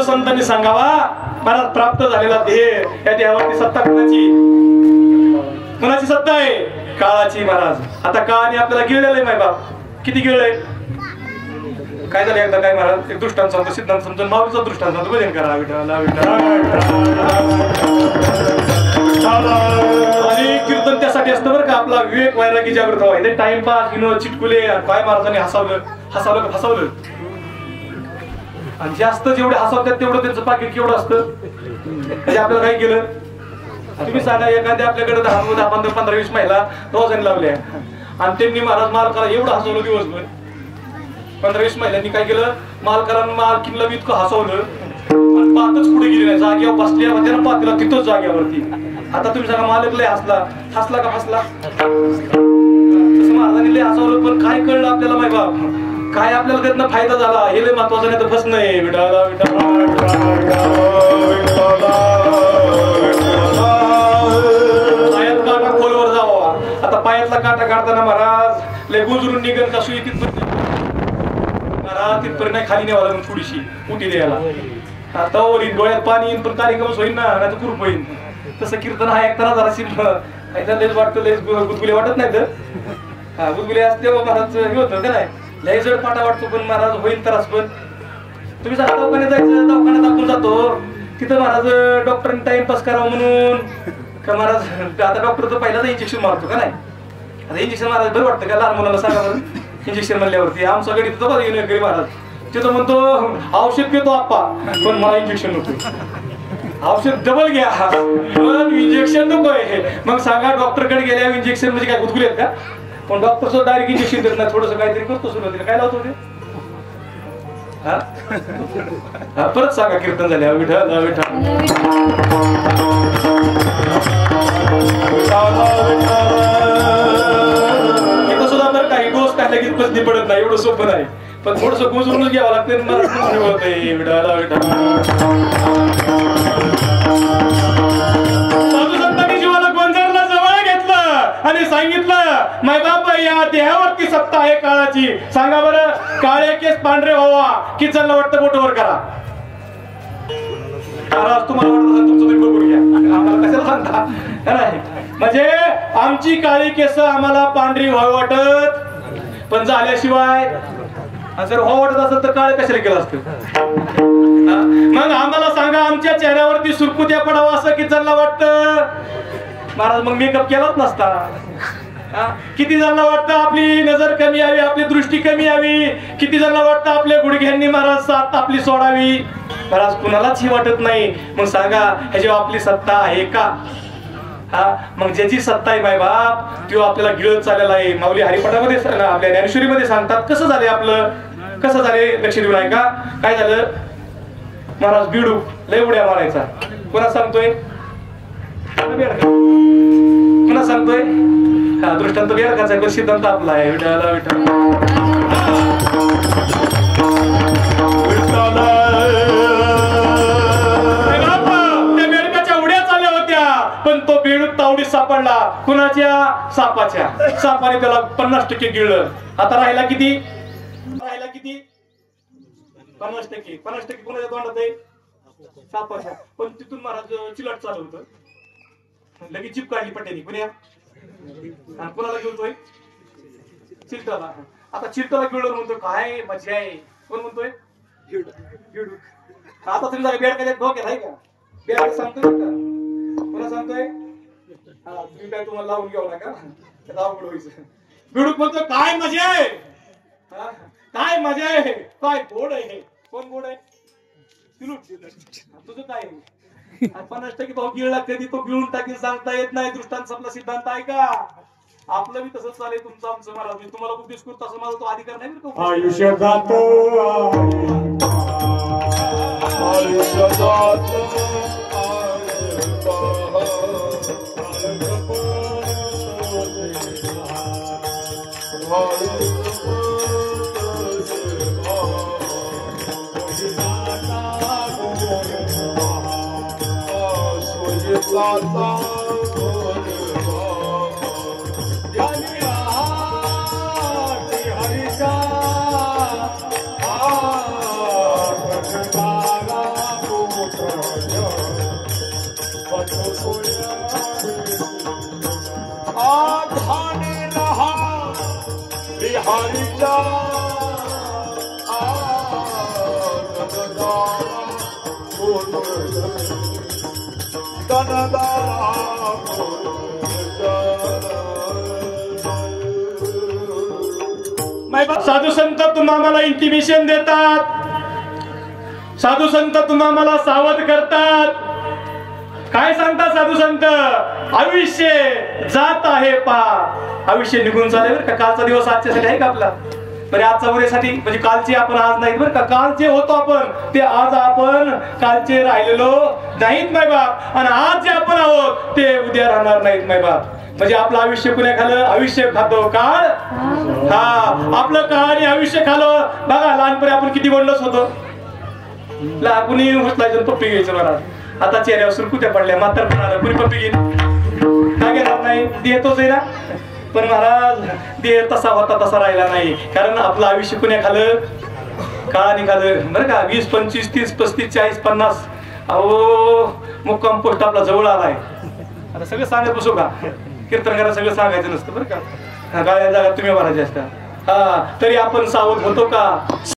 साधू संतांनी सांगावा महाराज प्राप्त झालेला ध्येय या देहावरती सत्ता कुणाची सत्ता आहे? काळाची महाराज. आता काळाने आपल्याला गिळलेलं आहे मायबाप. किती गिळलंय? काय झालं एकदा काय महाराज एक दृष्टांत सांगतो, सिद्धांत समजून माऊलीचा दृष्टांत सांगतो. भजन करा विठ्ठला विठ्ठला. आणि कीर्तन त्यासाठी असतं बरं का, आपला विवेक वैरागी जागृत व्हावा. ते टाइमपास विनोद चिटकुले काय महाराजांनी हसावलं का फसवलं. आणि जास्त जेवढे हसवतात तेवढं त्यांचं पाकिट केवढं असतं. म्हणजे आपल्याला काय केलं तुम्ही सांगा. एखाद्या आपल्याकडे 10, 15, 20 महिला रोजाने लावल्या आणि त्यांनी महाराज मालकाला एवढं हसवलं दिवसभर. 15-20 महिलांनी काय केलं, मालकाला मालकीनला इतकं हसवलं आणि पातच पुढे गेली नाही. जागेवर बसल्या होत्या ना पातीला तिथंच जागेवरती. आता तुम्ही सांगा मालक लय हसला का फसला. तसं महाराजांनी लय हसवलं पण काय कळलं आपल्याला माहिती बाप, काय आपल्याला त्यातनं फायदा झाला हे लय महत्वाचं. नाही तर फसणं आहे. विठाला विठाला पायात काटा खोलवर जावा. आता पायातला काटा काढताना महाराज लय गुजरून निघन का सुई तिथपर्यंत महाराज तिथपर्यंत नाही खाली न्यावा लागून थोडीशी उठी द्यायला. आता वरील डोळ्यात पाणी येईन पण कार्यक्रमच होईल ना, नाही तर कुरूप होईल. तसं कीर्तन हा ऐकताना जराशी लयच वाटतं, लयच गुदगुले वाटत नाही तर गुदगुले असते महाराज हे होतं का नाही, लय जड पाटा वाटतो पण महाराज होईल त्रास. पण तुम्ही सांगा दवाखान्यात जायचं, दवाखान्यात आपण जातो तिथं महाराज डॉक्टरांनी टाइमपास करावं म्हणून का महाराज. आता डॉक्टर तर पहिला इंजेक्शन मारतो का नाही. आता इंजेक्शन महाराज बरं वाटतं का लहान मुलाला सांगा बरं. इंजेक्शन म्हणल्यावरती आमचा गडी तिथं बघा येणे महाराज तिथं म्हणतो औषध घेतो आप्पा पण मला इंजेक्शन नको. औषध डबल घ्या पण इंजेक्शन नकोय. मग सांगा डॉक्टरकडे गेल्या इंजेक्शन म्हणजे काय गुदगुले आहेत का. पण डॉक्टर सुद्धा डायरेक्ट इंजेक्शन देत नाही, थोडंसं काहीतरी करतो सुरुवातीला. काय लावतो ते परत सांगा कीर्तन झाले विठ्ठल विठ्ठल. इथं सुद्धा तर काही डोस काय लगेच बसली पडत नाही, एवढं सोपं नाही. पण थोडस गुजरूनच घ्यावं लागतं. विठ्ठल विठ्ठल. साधू संतांनी जीवाला गोंजारला जवळ घेतलं आणि सांगितलं माय बाप या देहावरती सत्ता आहे काळाची. सांगा बरं काळे केस पांढरे व्हावा की चाललं वाटतं बोटवर करा. महाराज तुम्हाला वाटत तुमचं तुम्ही बघून घ्या, आम्हाला कशाला सांगता नाही. म्हणजे आमची काळी केस आम्हाला पांढरी व्हावी वाटत पण झाल्याशिवाय जर हो वाटत असत तर काळे कशाला केलं असतं. मग आम्हाला सांगा आमच्या चेहऱ्यावरती सुरकुत्या पडावं असं की चाललं वाटतं महाराज मग मेकअप केलाच नसता. किती जणांना वाटतं आपली नजर कमी यावी, आपली दृष्टी कमी यावी. किती जणांना वाटतं आपल्या गुडघ्यांनी महाराज साथ आपली सोडावी. महाराज कुणालाच ही वाटत नाही. मग सांगा ह्याची आपली सत्ता आहे का. मग ज्याची सत्ता आहे माय बाप तो आपल्याला गिळत चाललेला आहे. माऊली हरिपाठामध्ये आपल्या ज्ञानेश्वरीमध्ये सांगतात कसं झालंय आपलं, कसं झालंय लक्ष देऊ नाही का. काय झालं महाराज बिडू लय उड्या मारायचा. कोणा सांगतोय पुन्हा सांगतोय दृष्टांत बेडकाचा आहे, सिद्धांत आपला आहे. विठ्ठला विठ्ठल त्या बेडकाच्या उड्या चालल्या होत्या पण तो बेडूक तावडीत सापडला. कुणाच्या सापाच्या. सापाने त्याला 50% गिळलं. आता राहिला किती 50%. 50% कुणाच्या तोंडात आहे सापाच्या. पण तिथून महाराज चिलट चालू होतं लगेच चिप काढली पट्ट्यानी. पुण्या कोणाला गिळतोय चिलटाला. आता चिलटाला गिळलं म्हणतो काय मजा आहे. कोण म्हणतोय आता तुम्ही जागा बेडकाच्या डोक्यात आहे का. बेड सांगतोय का कोणा सांगतोय तुम्ही काय तुम्हाला लावून घ्यावं नका त्याला अवघड व्हायचं. बिडूक म्हणतोय काय मजा आहे, काय मजा आहे, काय गोड आहे. कोण गोड आहे तुझं काय 50% भाऊ गिळला कधी तो गिळून टाकी सांगता येत नाही. दृष्टांत संपला सिद्धांत आहे का. आपलं बी तसंच चालेल तुमचं आमचं महाराज. मी तुम्हाला उपदेश करतो असं माझा तो अधिकार नाही बरं का. आयुष्य जात हरिचा साधू संत तुम्हाला इंटिमेशन देतात, साधू संत तुम्हाला सावध करतात. काय सांगतात साधू संत? आयुष्य जात आहे पा. आयुष्य निघून चालेल का? कालचा दिवस आजच्यासाठी आहे का आपला? बरे आजचा उद्यासाठी म्हणजे कालचे आपण आज नाहीत बरं का. काल जे होतो आपण ते आज आपण कालचे राहिलेलो नाहीत माय बाप, आणि आज जे आपण आहोत ते उद्या राहणार नाहीत माय बाप. म्हणजे आपलं आयुष्य कुण्या खालं? आयुष्य खातो काळ. हा, आपलं काळ आणि आयुष्य खालं. बघा लहानपणी आपण किती वडलच होतो. कुणी उचलायचं पप्पी घ्यायचं मला. आता चेहऱ्यावर सुरकुत्या पडल्या, म्हातार पण आलं, कुणी पप्पी घेईन काय घेणार नाही, देतोच आहे ना. पण महाराज देह तसा होता तसा राहिला नाही, कारण आपलं आयुष्य कुण्या खालं? काळाने खालं बरं का. 20, 25, 30, 35, 40, 50 अहो मुक्काम पोस्ट आपला जवळ आलाय. आता सगळं सांगत बसू का? कीर्तन करा सगळं सांगायचं नसतं बरं का. गाळ्या जागा तुम्ही भरायचे असतात. हा, तरी आपण सावध होतो का?